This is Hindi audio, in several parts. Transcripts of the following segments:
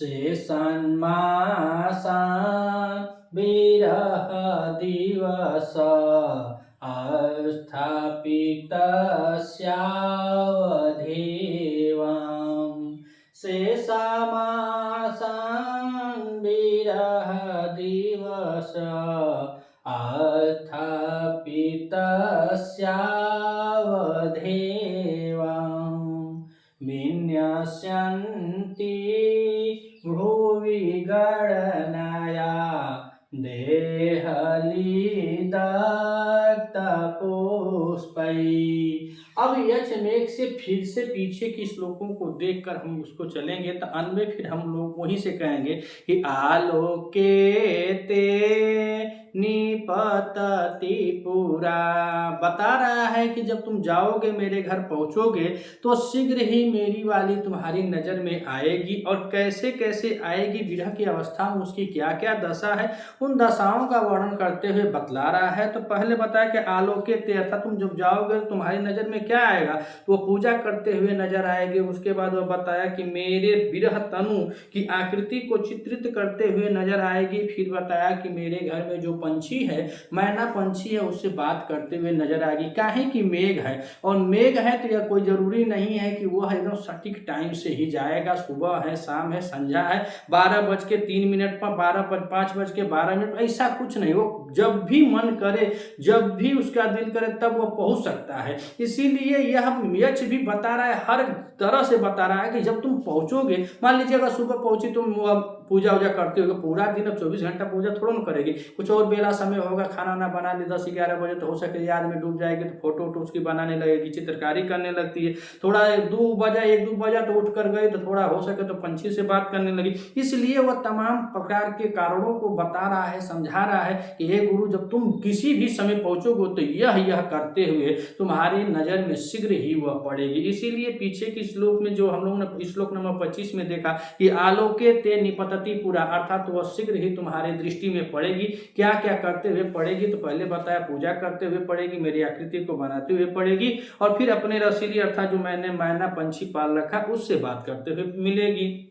शेषन्मासान् विरह दिवस अस्थापितस्यावधेवाम् शेषमासान् विरह दिवस अस्थापितस्यावधेवाम् विन्यस्यन्ति भुवि गणनया देहलीदग्धपुष्पैः। अब यक्षमेघ से फिर से पीछे के श्लोकों को देखकर हम उसको चलेंगे तो अंत में फिर हम लोग वहीं से कहेंगे कि आलोके ते निपतति पुरा। बता रहा है कि जब तुम जाओगे मेरे घर पहुंचोगे तो शीघ्र ही मेरी वाली तुम्हारी नजर में आएगी। और कैसे कैसे आएगी, विरह की अवस्था में उसकी क्या क्या दशा है, उन दशाओं का वर्णन करते हुए बतला रहा है। तो पहले बताया कि आलोके ते, अर्थात तुम जब जाओगे तुम्हारी नजर में क्या आएगा, तो वो पूजा करते हुए नजर आएगी। उसके बाद वो बताया कि मेरे विरह तनु की आकृति को चित्रित करते हुए नजर आएगी। फिर बताया कि मेरे घर में जो पंछी है, मैना पंछी है, उससे बात करते हुए नजर आएगी। काहे कि मेघ है, और मेघ है तो यह कोई जरूरी नहीं है कि वह एकदम सटीक टाइम से ही जाएगा। सुबह है, शाम है, संध्या है, 12:03 पर 5:12 ऐसा कुछ नहीं। वो जब भी मन करे, जब भी उसका दिल करे, तब वो पहुंच सकता है। इसीलिए यह यक्ष भी बता रहा है, हर तरह से बता रहा है कि जब तुम पहुंचोगे, मान लीजिए अगर सुबह पहुंची, तुम पूजा वूजा करते हो, पूरा दिन अब 24 घंटा पूजा थोड़ा ना करेगी, कुछ और बेला समय होगा, खाना ना बना ली 10-11 बजे, तो हो सके याद में डूब जाएगी, तो फोटो वोटो उसकी बनाने लगेगी, चित्रकारी करने लगती है। थोड़ा 2 बजा 1-2 बजा तो उठ कर गई, तो थोड़ा हो सके तो पंछी से बात करने लगी। इसलिए वह तमाम प्रकार के कारणों को बता रहा है, समझा रहा है कि हे गुरु, जब तुम किसी भी समय पहुंचोगे तो यह करते हुए तुम्हारी नजर में शीघ्र ही वह पड़ेगी। इसीलिए पीछे की श्लोक में जो हम लोगों ने श्लोक नंबर 25 में देखा कि आलोके ते निपतति पुरा, अर्थात वह शीघ्र ही तुम्हारे दृष्टि में पड़ेगी। क्या क्या करते हुए पड़ेगी, तो पहले बताया पूजा करते हुए पड़ेगी, मेरी आकृति को बनाते हुए पड़ेगी, और फिर अपने रसीली अर्थात जो मैंने मैना पंछी पाल रखा उससे बात करते हुए मिलेगी।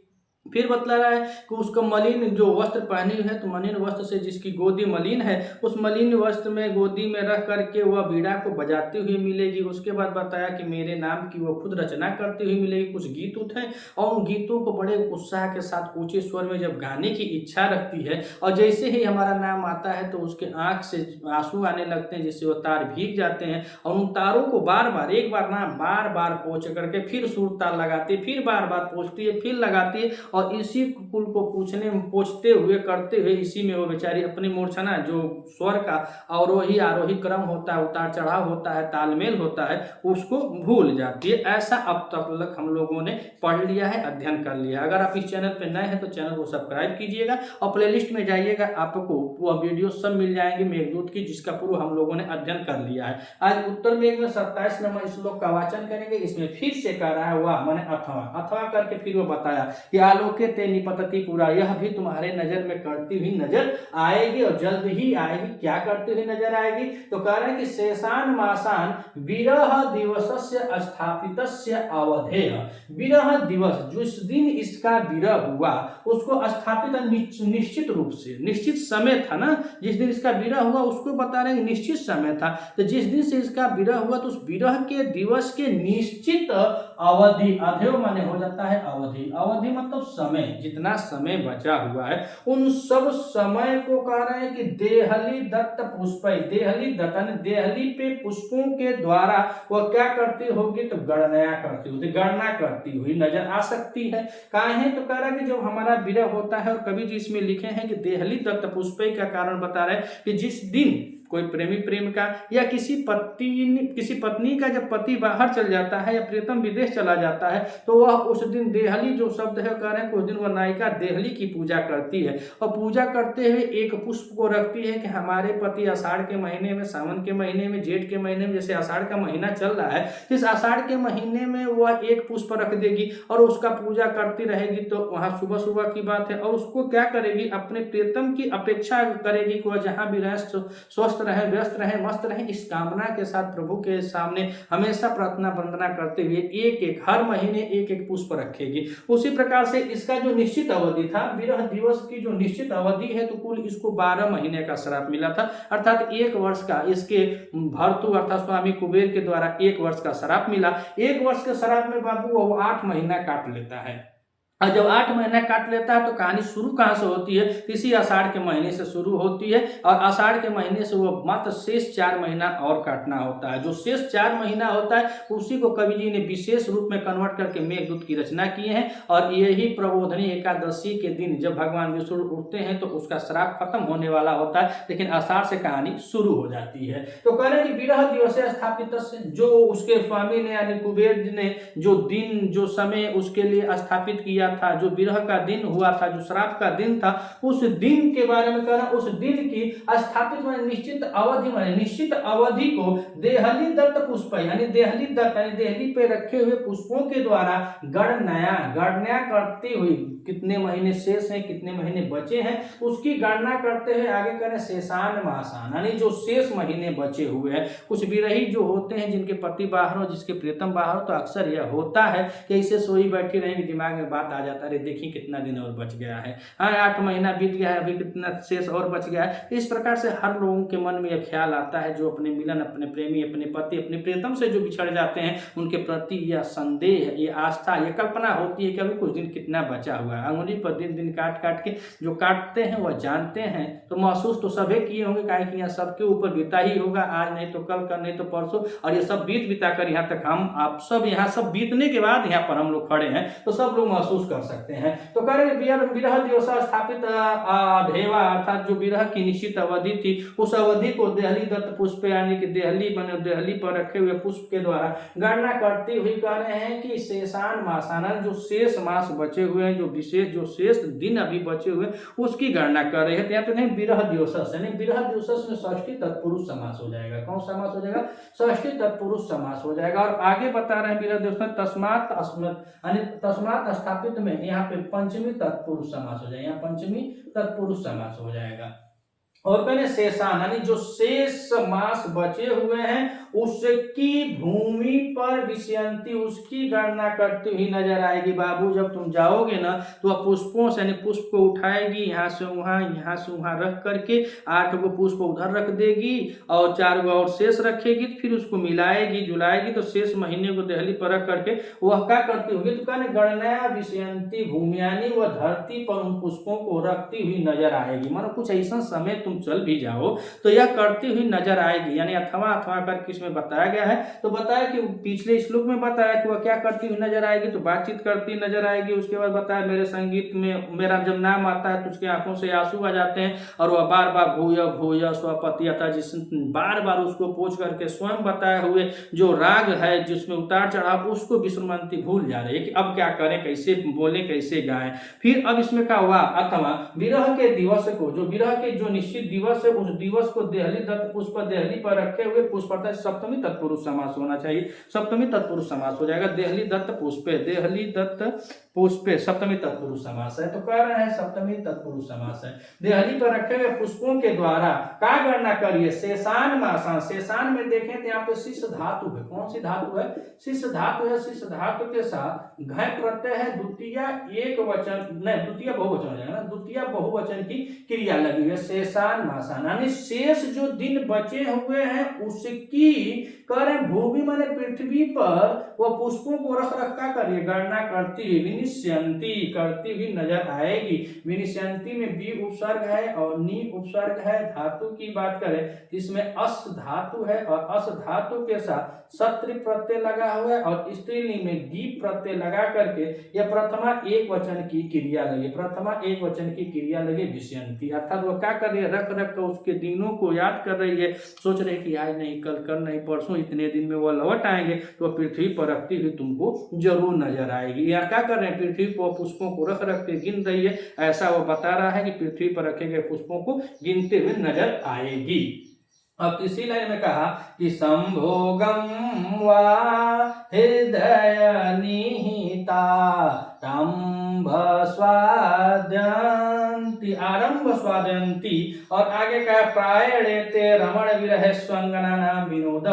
फिर बतला रहा है कि उसको मलिन जो वस्त्र पहनी है, तो मलिन वस्त्र से जिसकी गोदी मलिन है, उस मलिन वस्त्र में गोदी में रख करके वह बीड़ा को बजाती हुई मिलेगी। उसके बाद बताया कि मेरे नाम की वह खुद रचना करती हुई मिलेगी। कुछ गीत उत हैं, और उन गीतों को बड़े उत्साह के साथ ऊंचे स्वर में जब गाने की इच्छा रखती है, और जैसे ही हमारा नाम आता है तो उसके आंख से आंसू आने लगते हैं, जिससे वो तार भीग जाते हैं। और उन तारों को बार बार, एक बार ना बार बार पोंछ करके फिर सुर तार लगाती है, फिर बार बार पोंछती है, फिर लगाती है, और इसी कुल को पूछते हुए करते हुए इसी में वो बेचारी अपनी मूर्छना, जो स्वर का अवरोही आरोही क्रम होता है, उतार चढ़ाव होता है, तालमेल होता है, उसको भूल जाती है। ऐसा अब तक हम लोगों ने पढ़ लिया है, अध्ययन कर लिया। अगर आप इस चैनल पर नए हैं तो चैनल को सब्सक्राइब कीजिएगा, और प्लेलिस्ट में जाइएगा, आपको वह वीडियो सब मिल जाएंगे मेघदूत की, जिसका पूर्व हम लोगों ने अध्ययन कर लिया है। आज उत्तर मेघ में 27 नंबर श्लोक का वाचन करेंगे। इसमें फिर से कह रहा है वह मैंने अथवा करके फिर वो बताया कि आलोके ते निपतति पुरा, यह भी तुम्हारे नजर में करती हुई नजर आएगी, और जल्द ही आएगी। क्या करती हुई नजर आएगी, तो कह रहे हैं कि शेषान मासान विरह दिवसस्य स्थापितस्य अवधेय। विरह दिवस, जिस दिन इसका विरह हुआ उसको स्थापित, निश्चित रूप से, निश्चित समय था ना, जिस दिन इसका विरह हुआ उसको बता रहे हैं निश्चित समय था। तो जिस दिन से इसका विरह हुआ तो उस विरह के दिवस के निश्चित अवधि, अधेय माने हो जाता है अवधि, अवधि मतलब समय, जितना समय बचा हुआ है उन सब समय को कह रहे हैं कि देहली दत्त पुष्प, देहली दत्त, देहली पे पुष्पों के द्वारा वह क्या करती होगी, तो गणना करती हुई, गणना करती हुई नजर आ सकती है। काहे, तो कह रहा है कि जब हमारा विरह होता है, और कवि जी इसमें लिखे हैं कि देहली दत्त पुष्प का कारण बता रहे हैं कि जिस दिन कोई प्रेमी प्रेमिका या किसी पत्नी का जब पति बाहर चल जाता है या प्रियतम विदेश चला जाता है, तो वह उस दिन देहली जो शब्द है कह रहे हैं, उस दिन वह नायिका देहली की पूजा करती है, और पूजा करते हुए एक पुष्प को रखती है कि हमारे पति आषाढ़ के महीने में, सावन के महीने में, जेठ के महीने में, जैसे आषाढ़ का महीना चल रहा है, इस आषाढ़ के महीने में वह एक पुष्प रख देगी और उसका पूजा करती रहेगी। तो वहां सुबह सुबह की बात है, और उसको क्या करेगी, अपने प्रियतम की अपेक्षा करेगी कि वह जहां भी रहे स्वस्थ स्वस्थ रहें, व्यस्त रहें, मस्त रहें, इस कामना के साथ प्रभु के सामने हमेशा प्रार्थना वंदना करते हुए एक एक हर महीने एक एक पुष्प रखेगी। उसी प्रकार से इसका जो निश्चित अवधि था, विरह दिवस की जो निश्चित अवधि है, तो कुल इसको 12 महीने का श्राप मिला था, अर्थात 1 वर्ष का इसके भर्तु अर्थात स्वामी कुबेर के द्वारा 1 वर्ष का श्राप मिला। 1 वर्ष के श्राप में बाबू वो 8 महीना काट लेता है, और जब 8 महीना काट लेता है तो कहानी शुरू कहाँ से होती है, इसी आषाढ़ के महीने से शुरू होती है, और आषाढ़ के महीने से वो मात्र शेष 4 महीना और काटना होता है। जो शेष 4 महीना होता है उसी को कवि जी ने विशेष रूप में कन्वर्ट करके मेघदूत की रचना किए हैं, और यही प्रबोधनी एकादशी के दिन जब भगवान विष्णु उठते हैं तो उसका श्राप खत्म होने वाला होता है, लेकिन आषाढ़ से कहानी शुरू हो जाती है। तो कह रहे हैं कि विरह दिवस स्थापित, जो उसके स्वामी ने यानी कुबेर जी ने जो दिन जो समय उसके लिए स्थापित किया था, जो विरह का दिन हुआ था, जो श्राप का दिन था, उस दिन के बारे में कह रहा, उस दिन की स्थापित निश्चित अवधि में निश्चित अवधि को देहली दत्त पुष्प यानी देहली दत्त यानी देहली पे रखे हुए पुष्पों के द्वारा गणना करती हुई, कितने महीने शेष हैं, कितने महीने बचे हैं, उसकी गणना करते हुए आगे करें शेषान मासान यानी जो शेष महीने बचे हुए हैं। कुछ विरही जो होते हैं जिनके पति बाहर हो, जिसके प्रियतम बाहर हो, तो अक्सर यह होता है कि इसे सोई बैठी रहेंगे, दिमाग में बात आ जाता है, अरे देखिए कितना दिन और बच गया है, 8 महीना बीत गया है, अभी कितना शेष और बच गया है। इस प्रकार से हर लोगों के मन में यह ख्याल आता है, जो अपने मिलन, अपने प्रेमी, अपने पति, अपने प्रियतम से जो बिछड़ जाते हैं, उनके प्रति यह संदेह, ये आस्था, ये कल्पना होती है कि अभी कुछ दिन कितना बचा हुआ है। अंगुली पर दिन दिन काट काट के जो काटते हैं वह जानते हैं, तो महसूस तो सभी किए होंगे, काहे कि यहाँ सबके ऊपर बीता ही होगा, आज नहीं तो कल, कल नहीं तो परसों, और ये सब बीता कर यहाँ तक हम आप सब यहाँ सब बीतने के बाद यहाँ पर हम लोग खड़े हैं, तो सब लोग महसूस कर सकते हैं। तो कह रहे विरह दिवस स्थापित धेवा अर्थात जो विरह की निश्चित अवधि थी, उस अवधि को देहली दत्त पुष्प यानी कि देहली बने देहली पर रखे हुए पुष्प के द्वारा गणना करते हुए कह रहे हैं कि शेषान मासाना जो शेष मास बचे हुए हैं, जो शेष दिन अभी बचे हुए उसकी गणना कर रहे हैं। तो यहाँ पे नहीं विरह दिवस यानी विरह दिवस में षष्ठी तत्पुरुष समास हो जाएगा। कौन समास हो जाएगा? षष्ठी तत्पुरुष समास हो जाएगा। और आगे बता रहे हैं विरह दिवस में तस्मात् अस्मत् यानी तस्मात् स्थापित में यहाँ पे पंचमी तत्पुरुष समास हो जाएगा, यहाँ पंचमी तत्पुरुष समास हो जाएगा। और पहले शेषान यानी जो शेष मास बचे हुए हैं उसकी भूमि पर विषयंती उसकी गणना करती हुई नजर आएगी। बाबू जब तुम जाओगे ना तो वह पुष्पों से यानी पुष्प को उठाएगी, यहाँ से वहां रख करके 8 गो पुष्प उधर रख देगी और 4 गो और शेष रखेगी, फिर उसको मिलाएगी जुलाएगी, तो शेष महीने को देहली पर रख करके वह क्या करती होगी? तो कहने गणना विषयंती भूमि यानी वह धरती पर उन पुष्पों को रखती हुई नजर आएगी। मानो कुछ ऐसा समय तुम चल भी जाओ तो यह करती हुई नजर आएगी, यानी अथवा करके इसमें बताया गया है। तो बताया कि पिछले श्लोक में बताया कि वह क्या करती हुई नजर आएगी, तो बातचीत करती नजर आएगी। उसके बाद बताया मेरे संगीत में मेरा जब नाम आता है तो उसकी आंखों से आंसू आ जाते हैं, और वह बार बार भूय भूय स्वपति आता जिस बार बार उसको पोछ करके स्वयं बताए हुए जो राग है जिसमें उतार चढ़ाव उसको विस्मृति भूल जा रही है कि अब क्या करें, कैसे बोले, कैसे गाएं। फिर अब इसमें क्या हुआ? अथवा विरह के दिवस को, जो विरह के जो निश्चित दिवस है उस दिवस को देहली दत्त पुष्प देहली पर रखे हुए पुष्प अर्थात सप्तमी तत्पुरुष समास होना चाहिए, सप्तमी तत्पुरुष समास हो जाएगा। देहली दत्त पुष्पे, देहली दत्त पुष्पे सप्तमी तत्पुरुष समास है। तो कह रहे हैं सप्तमी तत्पुरुष समास है। देहली पर रखे हुए पुष्पों के द्वारा क्या गणना करिए? शेषान मासान, शेषान में देखें तो यहाँ पे शिष्य धातु है। कौन सी धातु है? शिष्य धातु है। शिष्य धातु के साथ घय प्रत्यय है, द्वितीय एक वचन नहीं द्वितीय बहुवचन हो जाएगा ना, द्वितीय बहुवचन की क्रिया लगी हुई है। शेषान मासान यानी शेष जो दिन बचे हुए हैं उसकी करें भूमि माने पृथ्वी पर वह पुष्पों को रख रखा करिए गणना करती हुई विनिश्यंती करती हुई नजर आएगी। विनिश्यंती में बी उपसर्ग है और नी उपसर्ग है। धातु की बात करें इसमें अस धातु है और अस धातु के साथ सत्र प्रत्यय लगा हुआ है और स्त्रीलिंग में गी प्रत्यय लगा करके यह प्रथमा एक वचन की क्रिया लगे, प्रथमा एक वचन की क्रिया लगे विषयंती, अर्थात वो क्या कर रही है? रख रख कर उसके दिनों को याद कर रही है, सोच रही है कि आज नहीं कल नहीं परसों इतने दिन में वो लौट आएंगे, तो पृथ्वी पर रखती हुई तुमको जरूर नजर आएगी। यहाँ क्या कर रहे हैं? पृथ्वी पर पुष्पों को रख रख के गिन रही है, ऐसा वो बता रहा है कि पृथ्वी पर रखे गए पुष्पों को गिनते हुए नजर आएगी। अब इसी लाइन में कहा कि संभोगम वा हृदय निहिता रंभ स्वाद्यंती स्वादयंती, आरंभ स्वादयंती, और आगे का प्रायणेते रमण विरह स्वंगना नाम विनोद।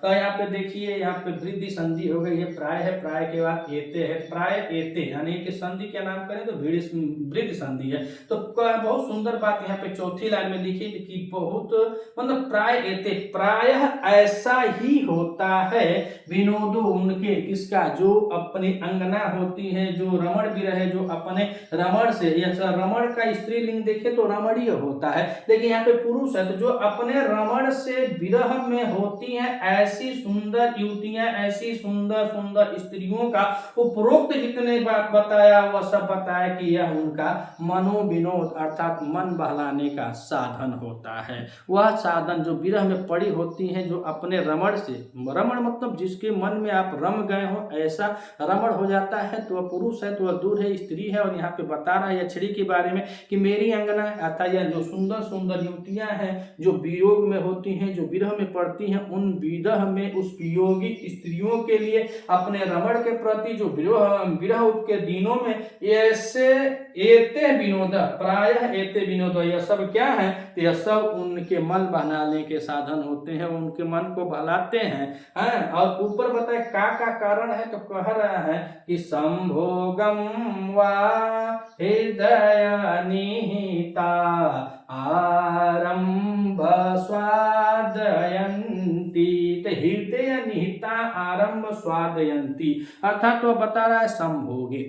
तो यहाँ पे देखिए, यहाँ पे वृद्धि संधि हो गई है, प्राय है, प्राय के बाद एते है, प्राय एते, यानी कि संधि क्या नाम करें तो वृद्धि संधि है। तो बहुत सुंदर बात यहाँ पे चौथी लाइन में लिखी कि बहुत मतलब प्राय एते, प्रायः ऐसा ही होता है, विनोदो उनके, किसका, जो अपनी अंगना होती है, जो रमण विरह, जो अपने रमण से, रमण का स्त्रीलिंग देखे तो रमणीय होता है, लेकिन यहाँ पे पुरुष है, तो जो अपने रमण से विरह में होती हैं ऐसी सुंदर युवतियां, ऐसी सुंदर सुंदर स्त्रियों का उपरोक्त जितने बात बताया वह सब बताया कि यह उनका मनोविनोद अर्थात मन बहलाने का साधन होता है। वह साधन जो विरह में पड़ी होती हैं, जो अपने रमण से, रमण मतलब जिसके मन में आप रम गए हो, ऐसा रमण हो जाता है, तो वह पुरुष है, तो वह दूर है, स्त्री है। और यहाँ पे बता रहा है छड़ी के बारे में कि मेरी अंगना अर्थात यह जो सुंदर सुंदर युवतियां हैं जो वियोग में होती हैं, जो विरह में पड़ती हैं, उन विरह में उस वियोगी स्त्रियों के लिए अपने रमण के प्रति जो विरह के दिनों में ऐसे एते विनोद, प्रायः एते विनोद, यह सब क्या है, तो यह सब उनके मन बहलाने के साधन होते हैं, उनके मन को बहलाते हैं। और ऊपर बताए का कारण है, तो कह रहा है कि संभोगम वा हृदय निहिता आरंभ स्वादयंती, तो हृदय निहिता आरंभ स्वादयंती, अर्थात वह बता रहा है संभोगे,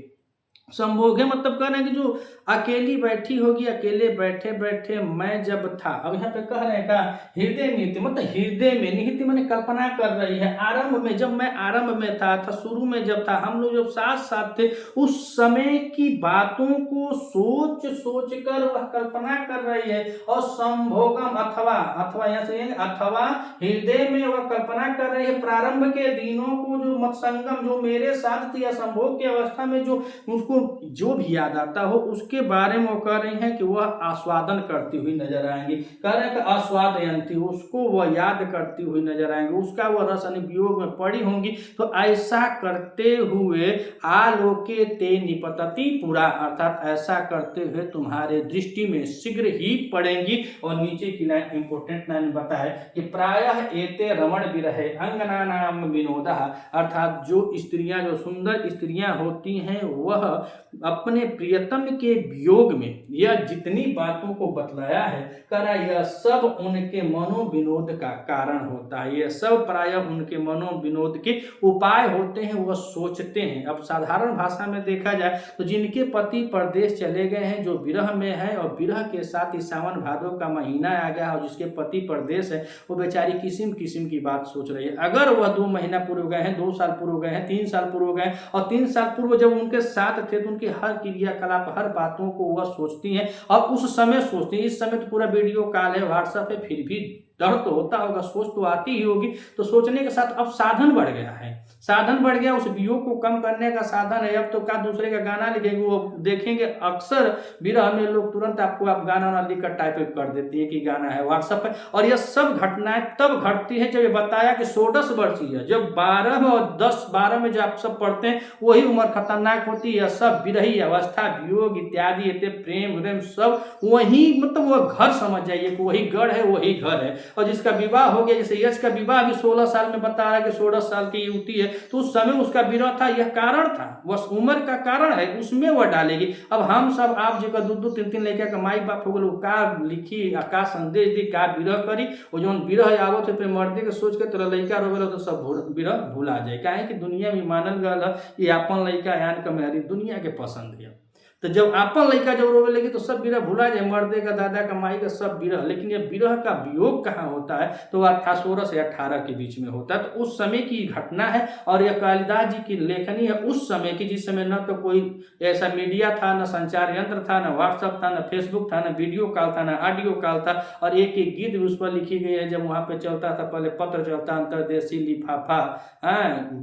संभोगे मतलब कह रहे हैं कि जो अकेली बैठी होगी, अकेले बैठे बैठे मैं जब था, अब यहाँ पे कह रहे हैं का हृदय निहित मतलब हृदय में, निहित मैंने कल्पना कर रही है, आरंभ में, जब मैं आरंभ में था शुरू में जब था, हम लोग जब साथ साथ थे, उस समय की बातों को सोच सोच कर वह कल्पना कर रही है। और संभोगम अथवा यहाँ से अथवा हृदय में वह कल्पना कर रही है प्रारंभ के दिनों को, जो मतसंगम, जो मेरे साथ थी, या संभोग की अवस्था में जो उसको जो भी याद आता हो उसके बारे में वो कह रही हैं कि वह आस्वादन करती हुई नजर आएंगी। कह रहे हैं कि आस्वादयंती, उसको वह याद करती हुई नजर आएंगी, उसका वह रस वियोग में पड़ी होंगी। तो ऐसा करते हुए आलोके ते निपतति पुरा, अर्थात ऐसा करते हुए तुम्हारे दृष्टि में शीघ्र ही पड़ेंगी। और नीचे की लाइन इंपोर्टेंट लाइन बताए कि प्रायः एते रमण विरहे अंगना नाम विनोदा, अर्थात जो स्त्रियां, जो सुंदर स्त्रियां होती हैं, वह अपने प्रियतम के वियोग में यह जितनी बातों को बतलाया है, करा यह सब उनके मनोविनोद का कारण होता है, यह सब प्राय उनके मनोविनोद के उपाय होते हैं, वह सोचते हैं। अब साधारण भाषा में देखा जाए तो जिनके पति परदेश चले गए हैं, जो विरह में है, और विरह के साथ ही सावन भादो का महीना आ गया और जिसके पति परदेश है, वो बेचारी किस्म किस्म की बात सोच रही है। अगर वह 2 महीना पूर्व गए हैं, 2 साल पूर्व गए हैं, 3 साल पूर्व गए, और 3 साल पूर्व जब उनके साथ थे तो उनकी हर क्रियाकलाप, हर बातों को वह सोचती हैं, और उस समय सोचती हैं। इस समय तो पूरा वीडियो कॉल है, व्हाट्सएप है, फिर भी डर तो होता होगा, सोच तो आती ही होगी। तो सोचने के साथ अब साधन बढ़ गया है, साधन बढ़ गया, उस वियोग को कम करने का साधन है। अब तो क्या दूसरे का गाना लिखेंगे, वो देखेंगे अक्सर विरह में लोग तुरंत आपको आप गाना लिखकर टाइप कर देती है कि गाना है, व्हाट्सएप है। और यह सब घटनाएं तब घटती है जब ये बताया कि 16 वर्षीय है, जब 12 में और 10-12 में जो आप सब पढ़ते हैं वही उम्र खतरनाक होती है। सब विरही अवस्था, वियोग इत्यादि, प्रेम व्रेम सब वही, मतलब वह घर समझ जाइए कि वही गढ़ है, वही घर है। और जिसका विवाह हो गया, जैसे यश का विवाह भी 16 साल में बता रहा है कि 16 साल की युवती है, तो उस समय उसका विरह था, यह कारण था, वह उम्र का कारण है, उसमें वह डालेगी। अब हम सब आप जी का 2-2 3-3 लड़का का माई बाप हो गए, का लिखी, का संदेश दी, का विरह करी, वो जो विरह आवत है मर्दे के सोच के तेरा लड़का रोवे तो सब विरह भुला जाए। काहे कि दुनिया में मानल गल है कि अपन लड़का यान कमेरी दुनिया के पसंद है। तो जब आपन लड़का जब रोवे लगी तो सब विरह भुला जाए, मर्दे का, दादा का, माई का, सब विरह। लेकिन ये विरह का वियोग कहाँ होता है, तो वह 16 से 18 के बीच में होता है। तो उस समय की घटना है, और यह कालिदास जी की लेखनी है उस समय की, जिस समय न तो कोई ऐसा मीडिया था, न संचार यंत्र था, न व्हाट्सअप था, न फेसबुक था, न वीडियो कॉल था, न ऑडियो कॉल था। और एक एक गीत भी उस पर लिखी गई है, जब वहाँ पे चलता था पहले पत्र चलता, अंतरदेशी लिफाफा,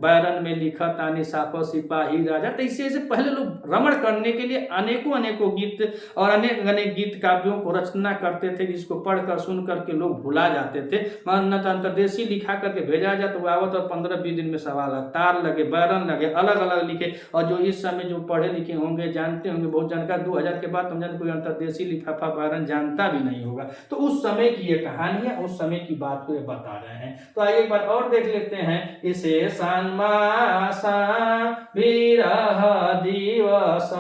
बैरन में लिखा तानी साफा सिपाही राजा। तो इससे पहले लोग रमण करने के लिए अनेकों अनेकों गीत और अनेक अनेक गीत काव्यों को रचना करते थे, जिसको पढ़कर सुन करके लोग भुला जाते थे। न तो अंतर्देशीय लिखा करके भेजा जाए तो आवत और 15-20 दिन में सवाल है, तार लगे, बैरन लगे, अलग अलग लिखे। और जो इस समय जो पढ़े लिखे होंगे, जानते होंगे, बहुत जानकार, 2000 के बाद हम कोई अंतर्देशीय लिफाफा बैरन जानता भी नहीं होगा। तो उस समय की ये कहानी है, उस समय की बात को ये बता रहे हैं। तो आइए एक बार और देख लेते हैं। इसे सन्मासा विरह दिवस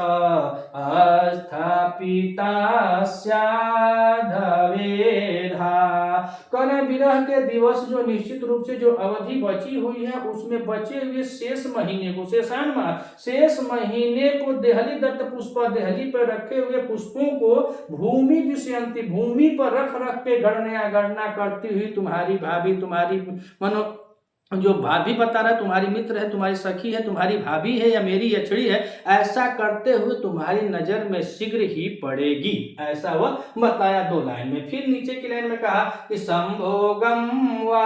स्थापिता स्याधवेधा। कौन विरह के दिवस जो निश्चित रूप से जो अवधि बची हुई है, उसमें बचे हुए शेष महीने को, शेषान माह, शेष महीने को देहली दत्त पुष्प, देहली पर रखे हुए पुष्पों को भूमि विषयंती, भूमि पर रख रख के गणना करती हुई तुम्हारी भाभी, तुम्हारी मनो जो भाभी बता रहा है, तुम्हारी मित्र है, तुम्हारी सखी है, तुम्हारी भाभी है या मेरी यछड़ी है, ऐसा करते हुए तुम्हारी नजर में शीघ्र ही पड़ेगी, ऐसा वह बताया 2 लाइन में। फिर नीचे की लाइन में कहा कि संभोगम वा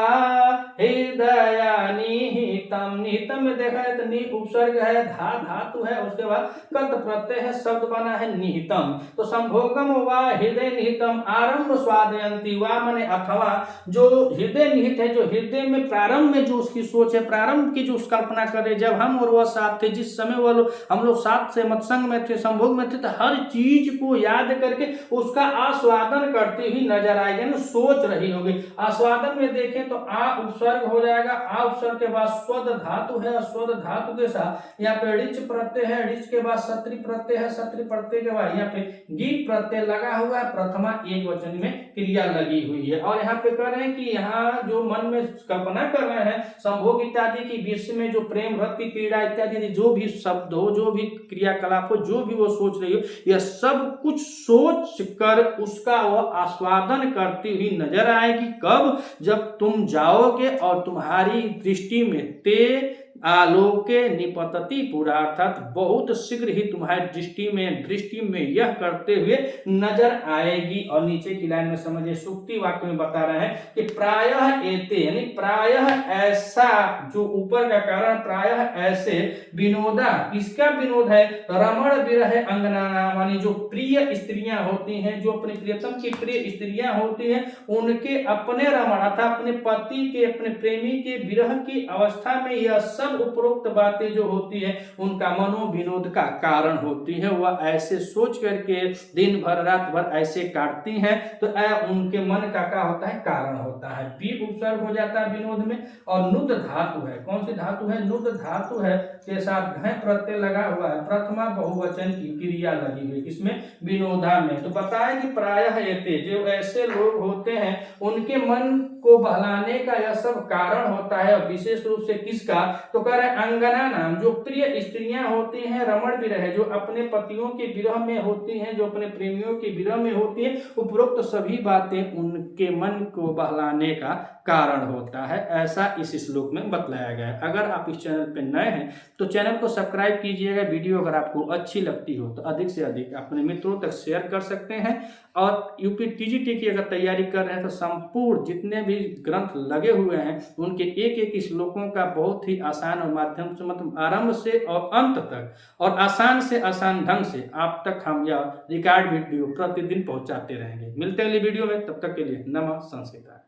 हृदय निहितम। निहितम में देखा है तो नि उपसर्ग है, धा धातु है, उसके बाद कत प्रत्यय है, शब्द बना है निहितम। तो संभोगम वा हृदय निहितम आरंभ स्वादयंती, वा माने अथवा, जो हृदय निहित है, जो हृदय में प्रारंभ में उसकी सोच है, प्रारंभ की जो कल्पना करे, जब हम और वह साथ थे, जिस समय वह हम लोग साथ से मत्संग में थे, संभोग में थे, तो हर चीज को याद करके उसका आस्वादन करती हुई नजर आएगी, ना सोच रही होगी। आस्वादन में देखें तो आ उपसर्ग हो जाएगा, आ उपसर्ग के बाद स्वद धातु है, स्वद धातु के साथ यहाँ पे ऋच प्रत्यय है, ऋच के बाद सत्री प्रत्यय है, सत्री प्रत्यय के बाद यहाँ पे गी प्रत्यय लगा हुआ है, प्रथमा एक वचन में क्रिया लगी हुई है। और यहाँ पे कह रहे हैं कि यहाँ जो मन में कल्पना कर रहे हैं संभोग इत्यादि की विषय में, जो प्रेम रति पीड़ा इत्यादि जो भी शब्द हो, जो भी क्रियाकलाप हो, जो भी वो सोच रही हो, यह सब कुछ सोच कर उसका वह आस्वादन करती हुई नजर आएगी। कब? जब तुम जाओगे और तुम्हारी दृष्टि में ते आलोके निपतति पूरा, अर्थात बहुत शीघ्र ही तुम्हारी दृष्टि में यह करते हुए नजर आएगी। और नीचे की लाइन में समझिए, सूक्ति वाक्य में बता रहे हैं कि प्रायः एते, यानी प्रायः ऐसा, जो ऊपर का कारण प्रायः ऐसे, विनोदा, किसका विनोद है? रमण विरह अंगना, मानी जो प्रिय स्त्रियां होती हैं, जो अपने प्रियतम की प्रिय स्त्रियां होती हैं, उनके अपने रमण अर्थात अपने पति के, अपने प्रेमी के विरह की अवस्था में यह सब उपरोक्त बातें जो होती है उनका मनोविनोद का कारण होती है। वह ऐसे सोच करके दिन भर रात भर ऐसे काटती हैं, तो उनके मन का क्या होता है? कारण होता है। बी उपसर्ग हो जाता है विनोद में। और नुद धातु है, कौन सी धातु है? नुद धातु है के साथ घय प्रत्यय लगा हुआ है, प्रथमा बहुवचन की क्रिया लगी हुई, किसमें? विनोदा में। तो बताया कि प्रायः एते, जो ऐसे लोग होते हैं उनके मन को बहलाने का यह सब कारण होता है। विशेष रूप से किसका? तो कह रहे अंगना नाम, जो प्रिय स्त्रियां होती हैं, रमण विरह, जो अपने पतियों के विरह में होती हैं, जो अपने प्रेमियों के विरह में होती हैं, उपरोक्त सभी बातें उनके मन को बहलाने का कारण होता है, ऐसा इस श्लोक में बतलाया गया है। अगर आप इस चैनल पर नए हैं तो चैनल को सब्सक्राइब कीजिएगा। वीडियो अगर आपको अच्छी लगती हो तो अधिक से अधिक अपने मित्रों तक शेयर कर सकते हैं। और यूपी टीजीटी की अगर तैयारी कर रहे हैं तो संपूर्ण जितने भी ग्रंथ लगे हुए हैं उनके एक एक श्लोकों का बहुत ही आसान और माध्यम से, मतलब आरंभ से और अंत तक, और आसान से आसान ढंग से आप तक हम यह रिकॉर्ड वीडियो प्रतिदिन पहुंचाते रहेंगे। मिलते हैं अगली वीडियो में, तब तक के लिए नमः संस्कृत।